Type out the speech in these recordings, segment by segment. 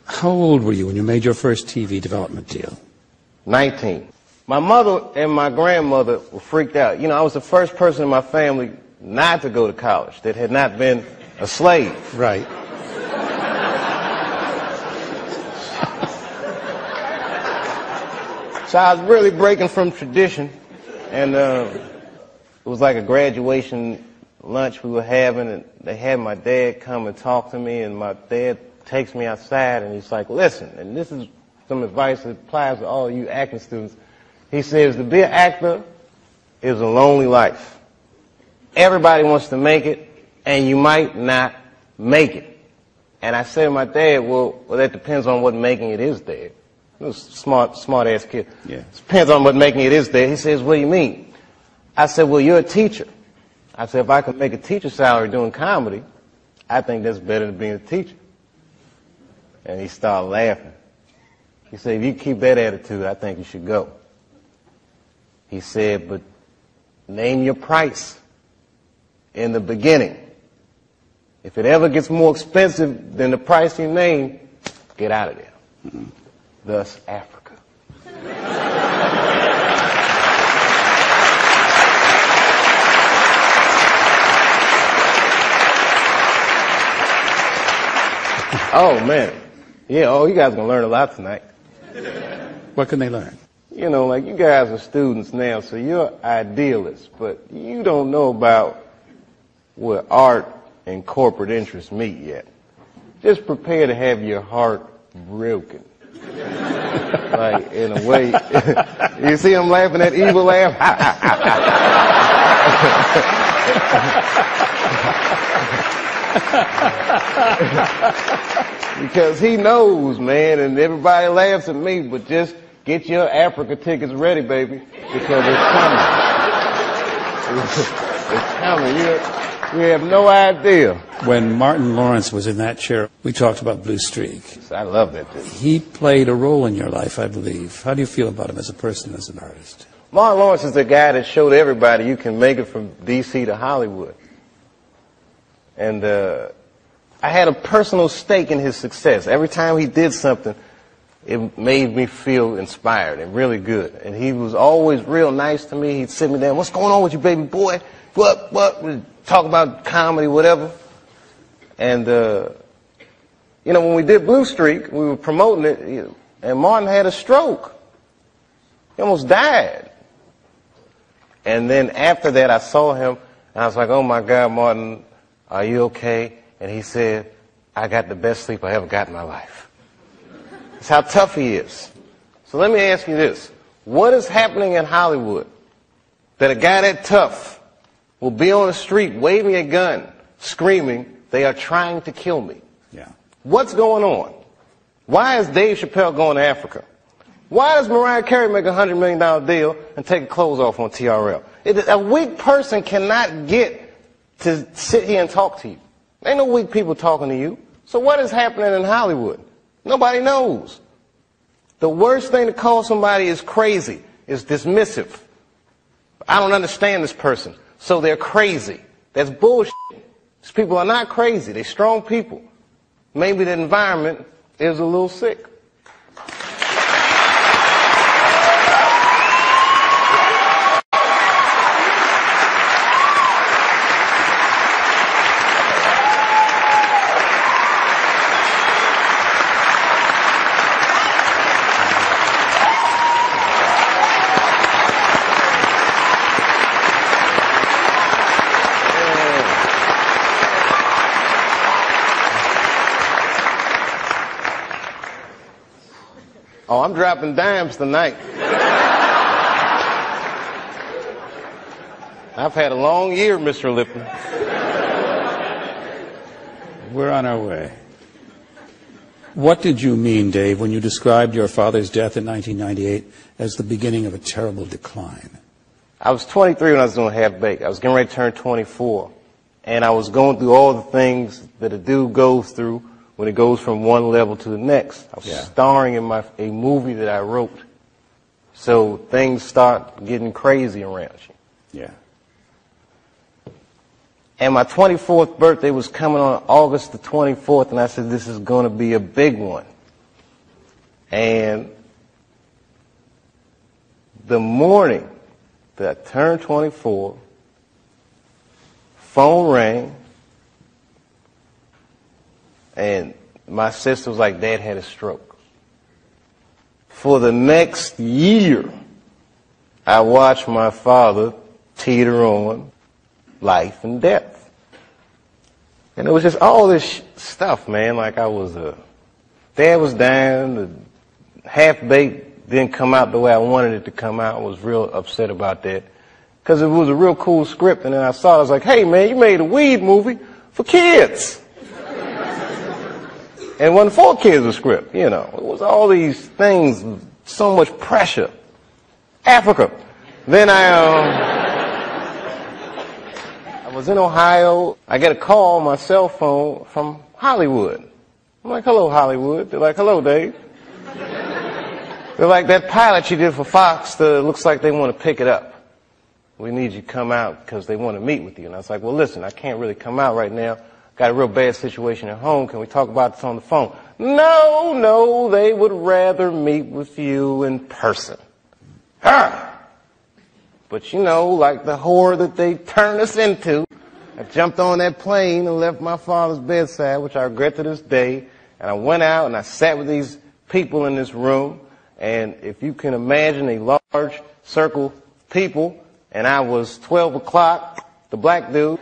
How old were you when you made your first TV development deal? 19. My mother and my grandmother were freaked out. You know, I was the first person in my family not to go to college that had not been a slave. Right. So I was really breaking from tradition, and it was like a graduation lunch we were having, and they had my dad come and talk to me, and my dad takes me outside, and he's like, listen, and this is some advice that applies to all you acting students. He says, to be an actor is a lonely life. Everybody wants to make it, and you might not make it. And I said to my dad, well, that depends on what making it is, Dad. He was a smart-ass kid. Yeah. It depends on what making it is, Dad. He says, what do you mean? I said, well, you're a teacher. I said, if I could make a teacher salary doing comedy, I think that's better than being a teacher. And he started laughing. He said, if you keep that attitude, I think you should go. He said, but name your price in the beginning. If it ever gets more expensive than the price you name, get out of there. Mm-hmm. Thus, Africa. Oh, man. Yeah, you guys are going to learn a lot tonight. What can they learn? You know, like you guys are students now, so you're idealists, but you don't know about where art and corporate interests meet yet. Just prepare to have your heart broken. Like, in a way. You see him laughing, that evil laugh? Because he knows, man, and everybody laughs at me, but just get your Africa tickets ready, baby, because it's coming. It's coming. You have no idea. When Martin Lawrence was in that chair, we talked about Blue Streak. I love that dude. He played a role in your life, I believe. How do you feel about him as a person, as an artist? Martin Lawrence is the guy that showed everybody you can make it from D.C. to Hollywood. And I had a personal stake in his success. Every time he did something, it made me feel inspired and really good. And he was always real nice to me. He'd sit me down, what's going on with you, baby boy? What? We'd talk about comedy, whatever. And, you know, when we did Blue Streak, we were promoting it, and Martin had a stroke. He almost died. And then after that, I saw him, and I was like, oh, my God, Martin, are you okay? And he said, I got the best sleep I ever got in my life. That's how tough he is. So let me ask you this. What is happening in Hollywood that a guy that tough will be on the street waving a gun, screaming, they are trying to kill me? Yeah. What's going on? Why is Dave Chapelle going to Africa? Why does Mariah Carey make a $100 million deal and take her clothes off on TRL? A weak person cannot get to sit here and talk to you. Ain't no weak people talking to you. So what is happening in Hollywood? Nobody knows. The worst thing to call somebody is crazy, is dismissive. I don't understand this person, so they're crazy. That's bullshit. These people are not crazy. They're strong people. Maybe the environment is a little sick. Oh, I'm dropping dimes tonight. I've had a long year, Mr. Lipton. We're on our way. What did you mean, Dave, when you described your father's death in 1998 as the beginning of a terrible decline? I was 23 when I was doing Half Baked. I was getting ready to turn 24. And I was going through all the things that a dude goes through when it goes from one level to the next. I was starring in a movie that I wrote. So things start getting crazy around you. Yeah. And my 24th birthday was coming on August the 24th, and I said, this is going to be a big one. And the morning that I turned 24, phone rang, and my sister was like, Dad had a stroke. For the next year, I watched my father teeter on life and death. And it was just all this stuff, man. Like Dad was down, the half-baked didn't come out the way I wanted it to come out. I was real upset about that. Because it was a real cool script, and then I saw it, I was like, hey man, you made a weed movie for kids. And it wasn't for kids, a script, you know. It was all these things, so much pressure. Africa. Then I was in Ohio. I get a call on my cell phone from Hollywood. I'm like, hello, Hollywood. They're like, hello, Dave. They're like, that pilot you did for Fox, looks like they want to pick it up. We need you to come out because they want to meet with you. And I was like, well, listen, I can't really come out right now. Got a real bad situation at home. Can we talk about this on the phone? No, they would rather meet with you in person. But you know, like the horror that they turned us into, I jumped on that plane and left my father's bedside, which I regret to this day. And I went out and I sat with these people in this room. And if you can imagine a large circle of people, and I was 12 o'clock, the black dude.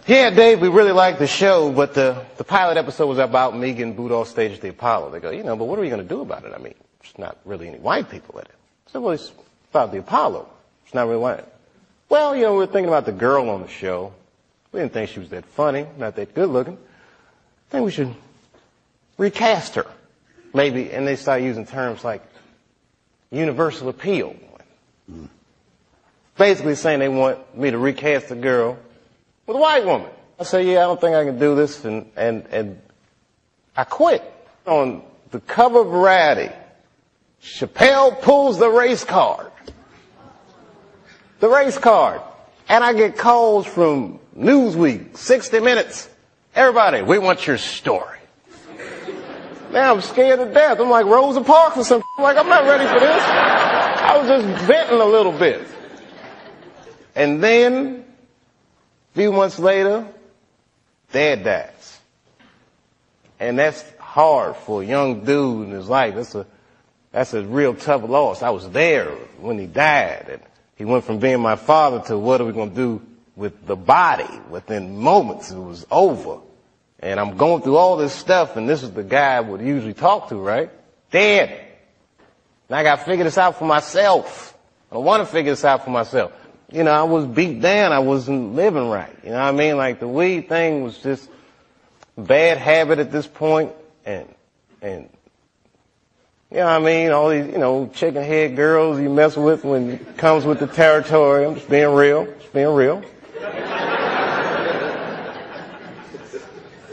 Yeah, Dave, we really liked the show, but the pilot episode was about me getting booed off stage at the Apollo. They go, but what are we going to do about it? I mean, there's not really any white people in it. I said, well, it's about the Apollo. It's not really white. Well, we were thinking about the girl on the show. We didn't think she was that funny, not that good looking. I think we should recast her. Maybe, and they start using terms like universal appeal. Basically saying they want me to recast the girl with a white woman. I said, yeah, I don't think I can do this, and I quit. On the cover of Variety, Chapelle pulls the race card. The race card. And I get calls from Newsweek, 60 Minutes. Everybody, we want your story. Now I'm scared to death. I'm like Rosa Parks or something. I'm like, I'm not ready for this. I was just venting a little bit. And then, a few months later, Dad dies. And that's hard for a young dude in his life. That's a real tough loss. I was there when he died. And he went from being my father to what are we going to do with the body. Within moments, it was over. And I'm going through all this stuff, and this is the guy I would usually talk to, right? Dad. And I got to figure this out for myself. I don't want to figure this out for myself. I was beat down. I wasn't living right. You know what I mean? Like the weed thing was just a bad habit at this point. And you know what I mean? All these, chicken head girls you mess with when it comes with the territory. I'm just being real. Just being real.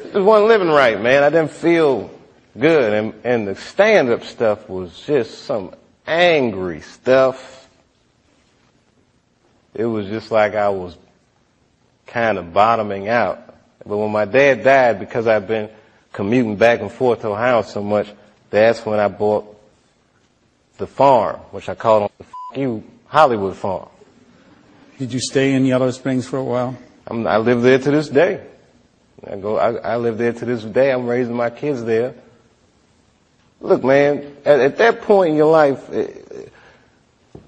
Just wasn't living right, man. I didn't feel good. And the stand-up stuff was just some angry stuff. It was just like I was kind of bottoming out. But when my dad died, because I've been commuting back and forth to Ohio so much, that's when I bought the farm, which I called the you Hollywood farm. Did you stay in Yellow Springs for a while? I live there to this day. I live there to this day. I'm raising my kids there. Look, man, at that point in your life,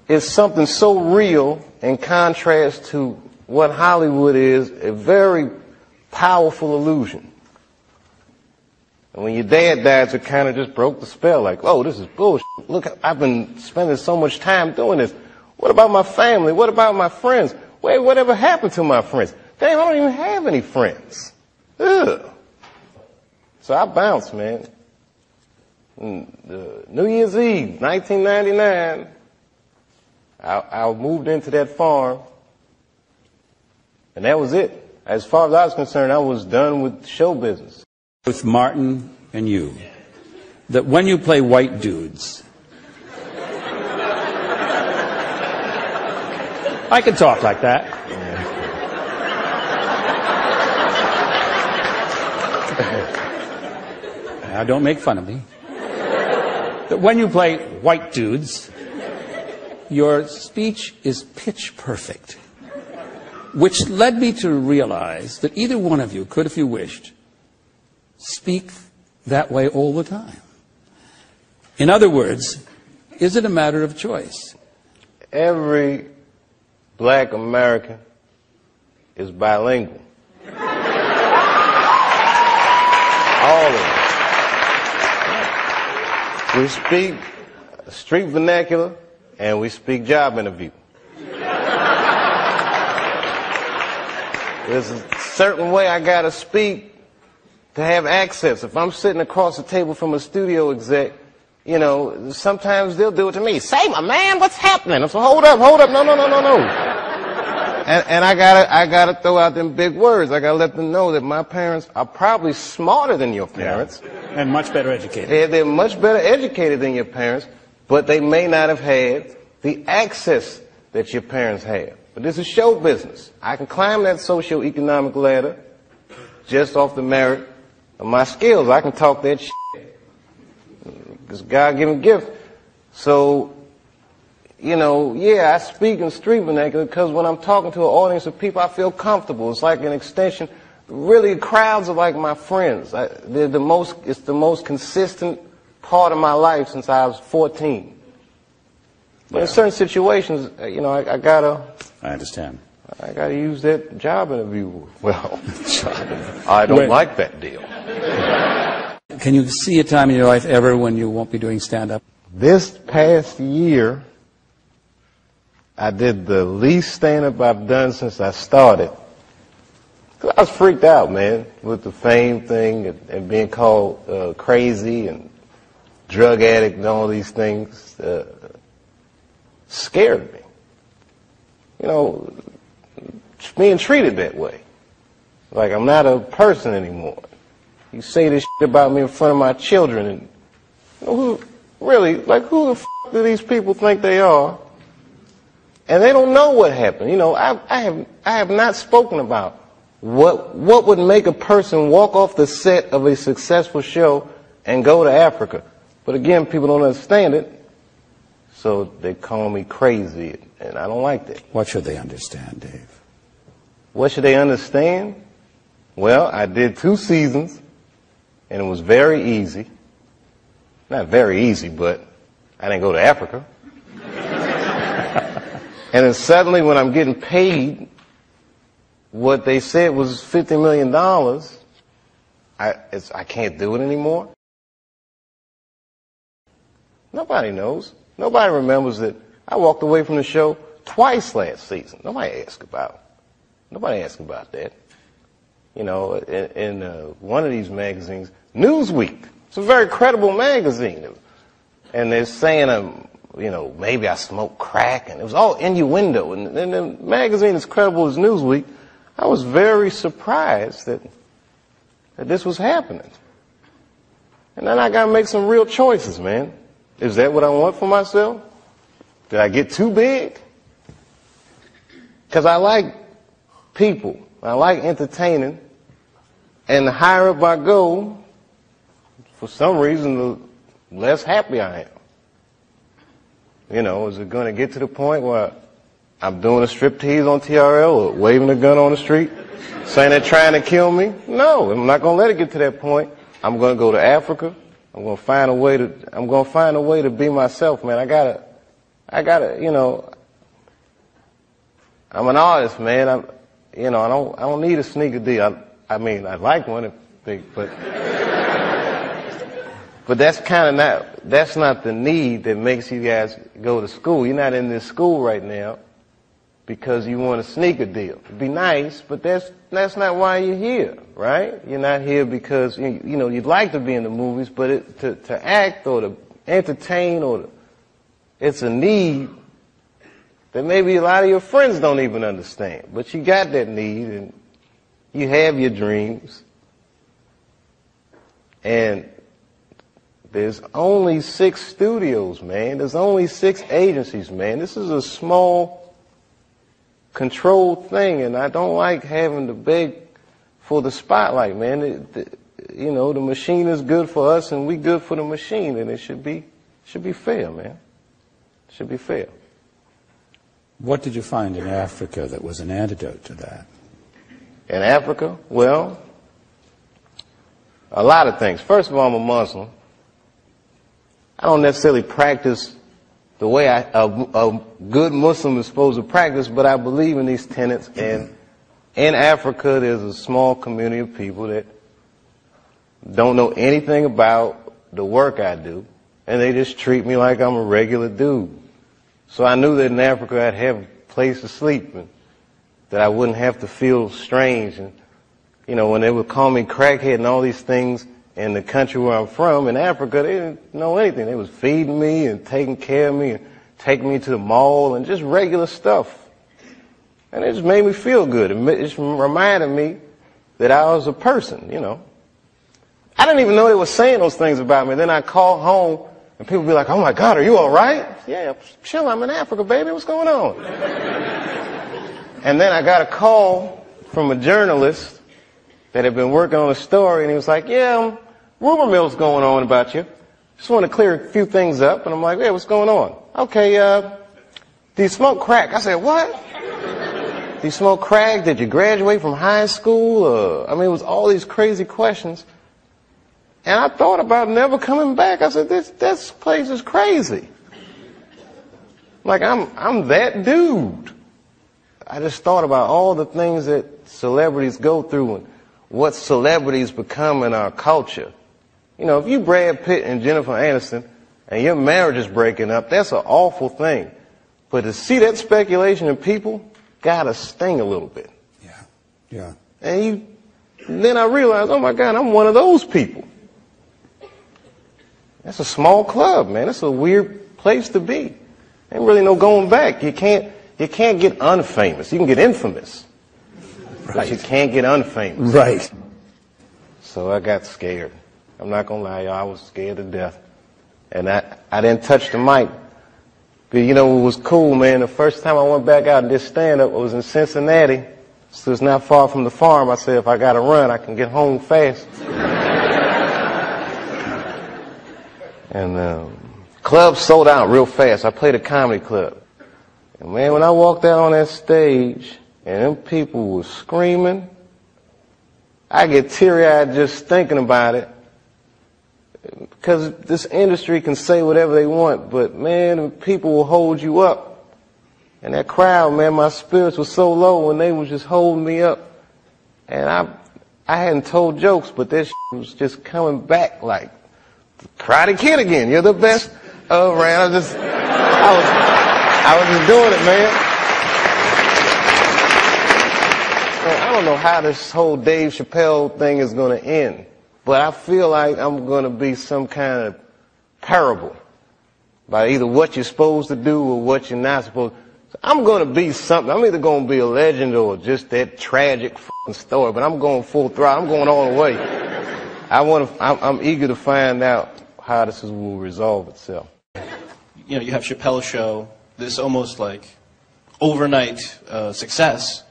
it's something so real in contrast to what Hollywood is, a very powerful illusion. And when your dad died, it kind of just broke the spell. Like, oh, this is bullshit. Look, I've been spending so much time doing this. What about my family? What about my friends? Wait, whatever happened to my friends? Damn, I don't even have any friends. Ugh. So I bounced, man. New Year's Eve, 1999, I moved into that farm, and that was it. As far as I was concerned, I was done with show business. With Martin and you, that when you play white dudes, I can talk like that. Now, don't make fun of me. that when you play white dudes, your speech is pitch perfect, which led me to realize that either one of you could, if you wished, speak that way all the time. In other words, is it a matter of choice? Every black American is bilingual. All of them. We speak street vernacular and we speak job interview. There's a certain way I gotta speak to have access. If I'm sitting across the table from a studio exec, you know, sometimes they'll do it to me. Say, my man, what's happening? I'm so, hold up, no. And I gotta throw out them big words. I gotta let them know that my parents are probably smarter than your parents. Yeah. And much better educated. They're much better educated than your parents, but they may not have had the access that your parents have. But this is show business. I can climb that socio-economic ladder just off the merit of my skills. I can talk that shit. It's a God-given gift. So, you know, yeah, I speak in street vernacular because when I'm talking to an audience of people, I feel comfortable. It's like an extension. Really, crowds are like my friends. It's the most consistent part of my life since I was 14. But in certain situations, you know, I gotta use that job interview. Well, I don't like that deal. Can you see a time in your life ever when you won't be doing stand-up? This past year, I did the least stand-up I've done since I started. 'Cause I was freaked out, man, with the fame thing and being called crazy and drug addict and all these things. Scared me. You know, being treated that way. Like I'm not a person anymore. You say this shit about me in front of my children, and you know, who the f*** do these people think they are? And they don't know what happened. You know, I have not spoken about what would make a person walk off the set of a successful show and go to Africa. But again, people don't understand it, so they call me crazy, and I don't like that. What should they understand, Dave? What should they understand? Well, I did 2 seasons, and it was very easy. Not very easy, but I didn't go to Africa. And then suddenly when I'm getting paid what they said was $50 million, I can't do it anymore. Nobody knows. Nobody remembers that I walked away from the show twice last season. Nobody asked about that. You know, in one of these magazines, Newsweek, it's a very credible magazine, and they're saying you know, maybe I smoke crack, and it was all innuendo. And the magazine as credible as Newsweek, I was very surprised that this was happening. And then I got to make some real choices, man. Is that what I want for myself? Did I get too big? Because I like people. I like entertaining. And the higher up I go, for some reason, the less happy I am. You know, is it going to get to the point where I'm doing a striptease on TRL or waving a gun on the street, saying they're trying to kill me? No, I'm not going to let it get to that point. I'm going to go to Africa. I'm going to find a way to be myself, man. I gotta, you know, I'm an artist, man. I don't need a sneaker deal. I mean, I'd like one, but that's not the need that makes you guys go to school. You're not in this school right now because you want a sneaker deal. It'd be nice, but that's not why you're here, right? You're not here because, you know, you'd like to be in the movies, but to act or to entertain it's a need that maybe a lot of your friends don't even understand. But you got that need and you have your dreams. And there's only 6 studios, man. There's only 6 agencies, man. This is a small, controlled thing, and I don't like having to beg for the spotlight, man. You know, the machine is good for us, and we good for the machine, and it should be Should be fair, man. Should be fair. What did you find in Africa that was an antidote to that? In Africa? Well, a lot of things. First of all, I'm a Muslim. I don't necessarily practice the way a good Muslim is supposed to practice, but I believe in these tenets. And in Africa, there's a small community of people that don't know anything about the work I do, and they just treat me like I'm a regular dude. So I knew that in Africa I'd have a place to sleep, and that I wouldn't have to feel strange. And, you know, when they would call me crackhead and all these things in the country where I'm from, in Africa, they didn't know anything. They was feeding me and taking care of me and taking me to the mall and just regular stuff. And it just made me feel good. It just reminded me that I was a person, you know. I didn't even know they were saying those things about me. Then I call home, and people be like, "Oh my God, are you all right?" "Yeah, chill, I'm in Africa, baby. What's going on?" And then I got a call from a journalist that had been working on a story, and he was like, "Yeah, rumor mill's going on about you. Just want to clear a few things up." And I'm like, "Yeah, what's going on?" "Okay, do you smoke crack?" I said, "What? Do you smoke crack? Did you graduate from high school?" I mean, it was all these crazy questions. And I thought about never coming back. I said, this place is crazy. Like, I'm that dude. I just thought about all the things that celebrities go through and what celebrities become in our culture. You know, if you Brad Pitt and Jennifer Aniston and your marriage is breaking up, that's an awful thing. But to see that speculation in people gotta sting a little bit. Yeah, yeah. And then I realized, oh my God, I'm one of those people. That's a small club, man. That's a weird place to be. Ain't really no going back. You can't get unfamous. You can get infamous. Right. But you can't get unfamous. Right. So I got scared. I'm not gonna lie, y'all, I was scared to death. And I didn't touch the mic. But you know what was cool, man? The first time I went back out and did stand-up, I was in Cincinnati. So it's not far from the farm. I said, if I gotta run, I can get home fast. And clubs sold out real fast. I played a comedy club. And man, when I walked out on that stage and them people were screaming, I get teary-eyed just thinking about it. Because this industry can say whatever they want, but man, people will hold you up. And that crowd, man, my spirits were so low when they was just holding me up. And I hadn't told jokes, but this was just coming back like, Karate Kid again. You're the best around. I was just doing it, man. I don't know how this whole Dave Chapelle thing is going to end, but I feel like I'm going to be some kind of parable by either what you're supposed to do or what you're not supposed to. I'm going to be something. I'm either going to be a legend or just that tragic story, but I'm going full throttle. I'm going all the way. I'm eager to find out how this will resolve itself. You know, you have Chapelle Show, this almost like overnight success.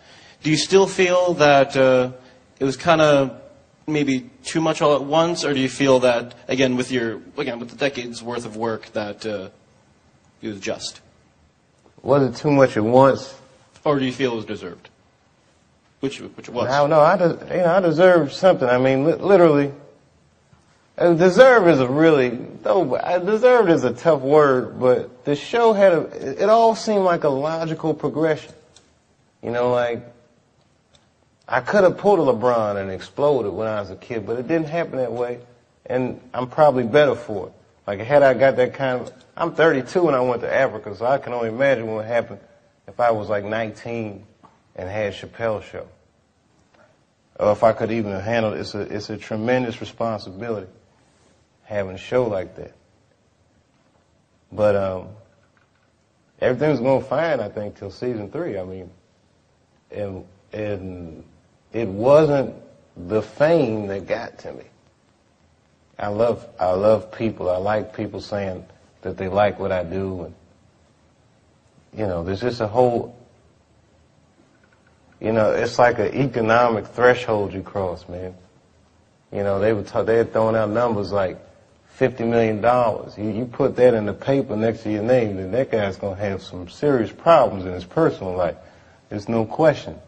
Do you still feel that it was kind of maybe too much all at once, or do you feel that again with the decades worth of work that it was just? Was it too much at once? Or do you feel it was deserved? Which it was? I don't know. I deserved something. I mean, literally. Deserve is deserved is a tough word, but the show it all seemed like a logical progression. You know, like, I could have pulled a LeBron and exploded when I was a kid, but it didn't happen that way, and I'm probably better for it. Like, had I got that kind of, I'm 32 and I went to Africa, so I can only imagine what would happen if I was like 19 and had Chapelle Show. Or if I could even handle it. It's a tremendous responsibility having a show like that. But everything's going fine, I think, till season 3. I mean, and it wasn't the fame that got to me. I love people. I like people saying that they like what I do, and you know, there's just a whole, you know, it's like an economic threshold you cross, man. You know, they had thrown out numbers like $50 million. You put that in the paper next to your name, then that guy's going to have some serious problems in his personal life. There's no question.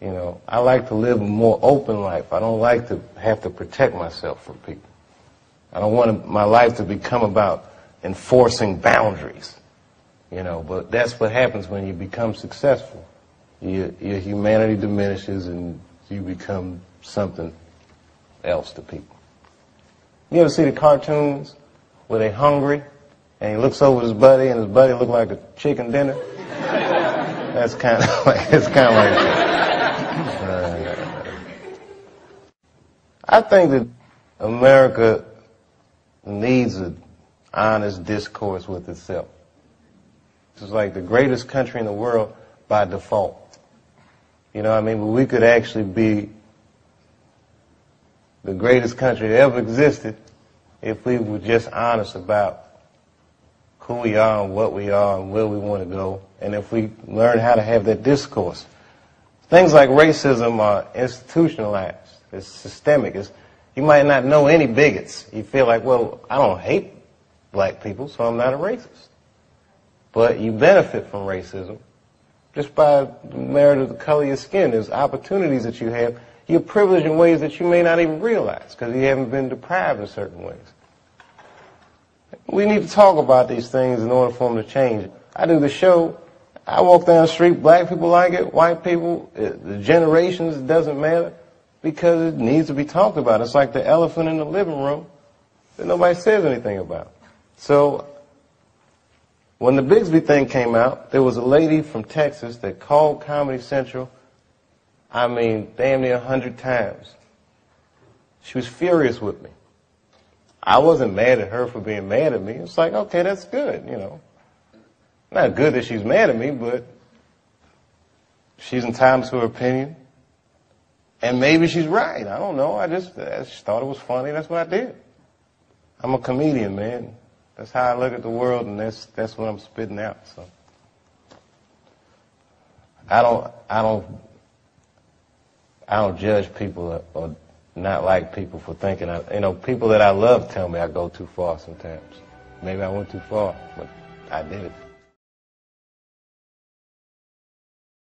You know, I like to live a more open life. I don't like to have to protect myself from people. I don't want my life to become about enforcing boundaries. You know, but that's what happens when you become successful. Your humanity diminishes and you become something else to people. You ever see the cartoons where they're hungry and he looks over his buddy and his buddy look like a chicken dinner? That's kind of like, it's kind of like that. I think that America needs an honest discourse with itself. It's like the greatest country in the world by default. You know what I mean? But we could actually be the greatest country that ever existed if we were just honest about who we are and what we are and where we want to go, and if we learn how to have that discourse. Things like racism are institutionalized. It's systemic. You might not know any bigots. You feel like, well, I don't hate black people, so I'm not a racist. But you benefit from racism just by the merit of the color of your skin. There's opportunities that you have. You're privileged in ways that you may not even realize because you haven't been deprived in certain ways. We need to talk about these things in order for them to change. I do the show. I walk down the street. Black people like it. White people, the generations, it doesn't matter because it needs to be talked about. It's like the elephant in the living room that nobody says anything about. So when the Bigsby thing came out, there was a lady from Texas that called Comedy Central, I mean, damn near 100 times. She was furious with me. I wasn't mad at her for being mad at me. It's like, okay, that's good, you know. Not good that she's mad at me, but she's entitled to her opinion. And maybe she's right. I don't know. I just thought it was funny. That's what I did. I'm a comedian, man. That's how I look at the world, and that's what I'm spitting out. So I don't judge people or not like people for thinking. People that I love tell me I go too far sometimes. Maybe I went too far, but I did it.